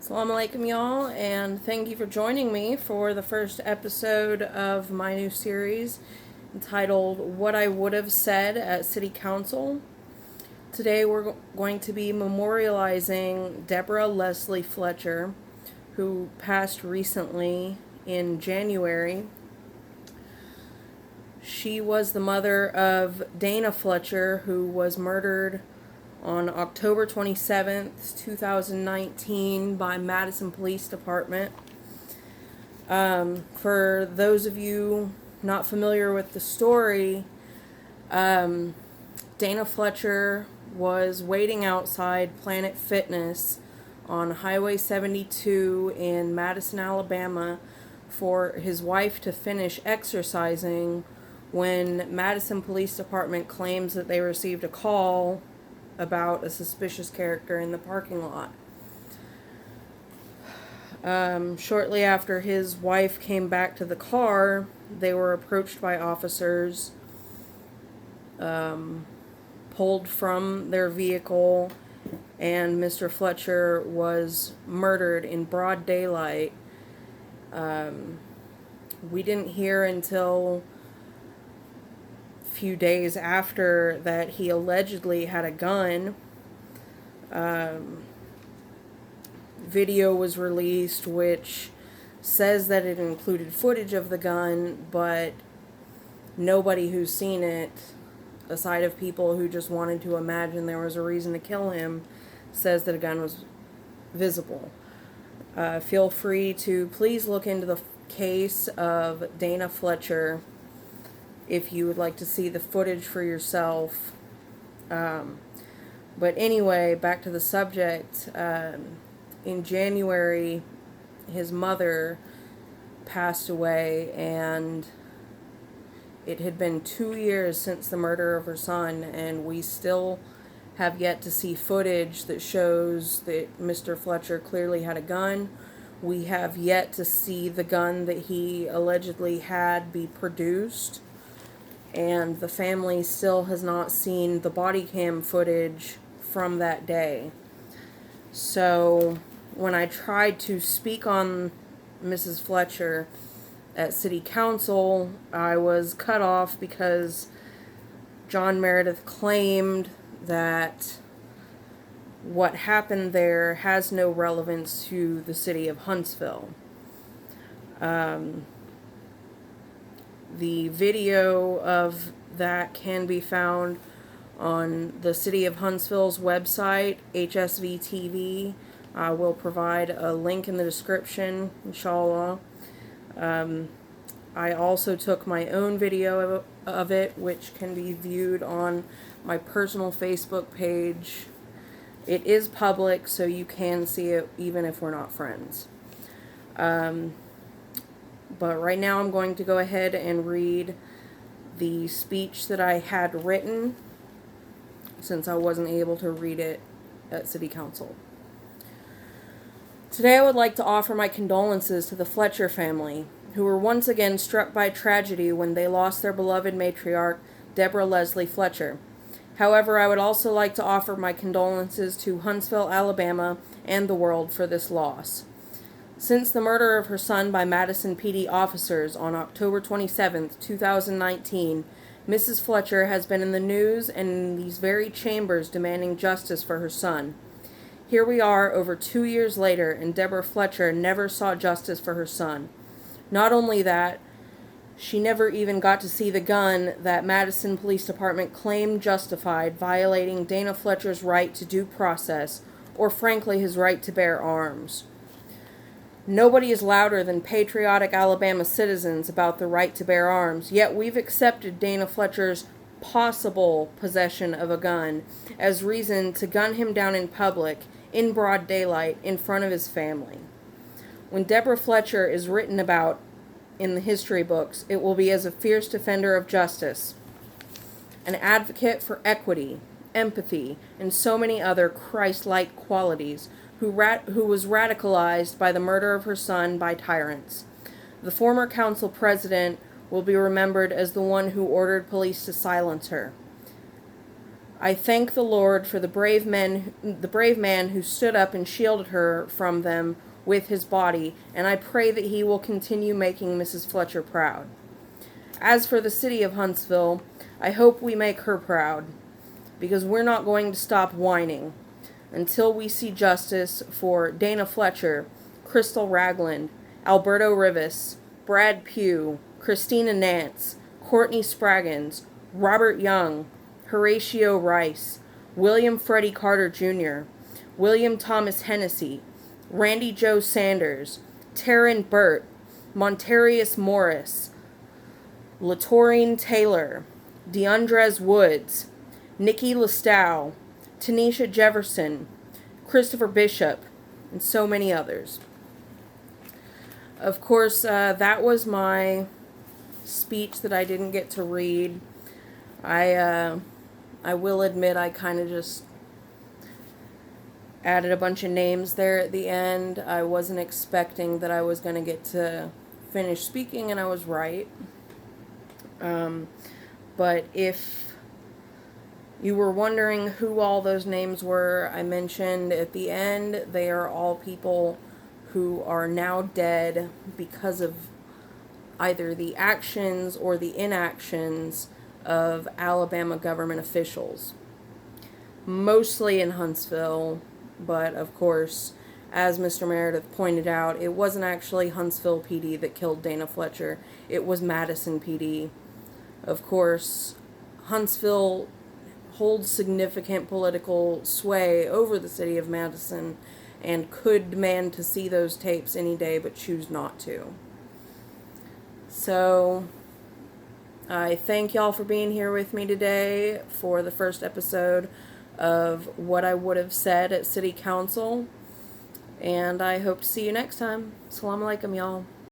Assalamu alaikum, y'all, and thank you for joining me for the first episode of my new series entitled What I Would Have Said at City Council. Today we're going to be memorializing Deborah Leslie Fletcher, who passed recently in January. She was the mother of Dana Fletcher, who was murdered on October 27th, 2019 by Madison Police Department. For those of you not familiar with the story, Dana Fletcher was waiting outside Planet Fitness on Highway 72 in Madison, Alabama for his wife to finish exercising when Madison Police Department claims that they received a call about a suspicious character in the parking lot. Shortly after his wife came back to the car, they were approached by officers, pulled from their vehicle, and Mr. Fletcher was murdered in broad daylight. We didn't hear until few days after that he allegedly had a gun. Video was released which says that it included footage of the gun, but nobody who's seen it, aside of people who just wanted to imagine there was a reason to kill him, says that a gun was visible. Feel free to please look into the case of Dana Fletcher if you would like to see the footage for yourself. But anyway, back to the subject. In January, his mother passed away, and it had been 2 years since the murder of her son, and we still have yet to see footage that shows that Mr. Fletcher clearly had a gun. We have yet to see the gun that he allegedly had be produced. And the family still has not seen the body cam footage from that day. So when I tried to speak on Mrs. Fletcher at City Council, I was cut off because John Meredith claimed that what happened there has no relevance to the city of Huntsville. The video of that can be found on the City of Huntsville's website, HSVTV. I will provide a link in the description, inshallah. I also took my own video of it, which can be viewed on my personal Facebook page. It is public, so you can see it even if we're not friends. But right now I'm going to go ahead and read the speech that I had written, since I wasn't able to read it at City Council. Today I would like to offer my condolences to the Fletcher family, who were once again struck by tragedy when they lost their beloved matriarch, Deborah Leslie Fletcher. However, I would also like to offer my condolences to Huntsville, Alabama, and the world for this loss. Since the murder of her son by Madison PD officers on October 27, 2019, Mrs. Fletcher has been in the news and in these very chambers demanding justice for her son. Here we are over 2 years later, and Deborah Fletcher never saw justice for her son. Not only that, she never even got to see the gun that Madison Police Department claimed justified violating Dana Fletcher's right to due process, or frankly his right to bear arms. Nobody is louder than patriotic Alabama citizens about the right to bear arms, yet we've accepted Dana Fletcher's possible possession of a gun as reason to gun him down in public, in broad daylight, in front of his family. When Deborah Fletcher is written about in the history books, it will be as a fierce defender of justice, an advocate for equity, empathy, and so many other Christ-like qualities, who was radicalized by the murder of her son by tyrants. The former council president will be remembered as the one who ordered police to silence her. I thank the Lord for the brave man who stood up and shielded her from them with his body, and I pray that he will continue making Mrs. Fletcher proud. As for the city of Huntsville, I hope we make her proud, because we're not going to stop whining until we see justice for Dana Fletcher, Crystal Ragland, Alberto Rivas, Brad Pugh, Christina Nance, Courtney Spraggins, Robert Young, Horatio Rice, William Freddie Carter Jr., William Thomas Hennessy, Randy Joe Sanders, Taryn Burt, Montarius Morris, Latorine Taylor, DeAndres Woods, Nikki Listow, Tanisha Jefferson, Christopher Bishop, and so many others. Of course, that was my speech that I didn't get to read. I will admit I kind of just added a bunch of names there at the end. I wasn't expecting that I was going to get to finish speaking, and I was right. But if you were wondering who all those names were I mentioned at the end, they are all people who are now dead because of either the actions or the inactions of Alabama government officials. Mostly in Huntsville, but of course, as Mr. Meredith pointed out, it wasn't actually Huntsville PD that killed Dana Fletcher. It was Madison PD. Of course, Huntsville holds significant political sway over the city of Madison and could demand to see those tapes any day but choose not to. So, I thank y'all for being here with me today for the first episode of what I would have said at City Council. And I hope to see you next time. Assalamu alaikum, y'all.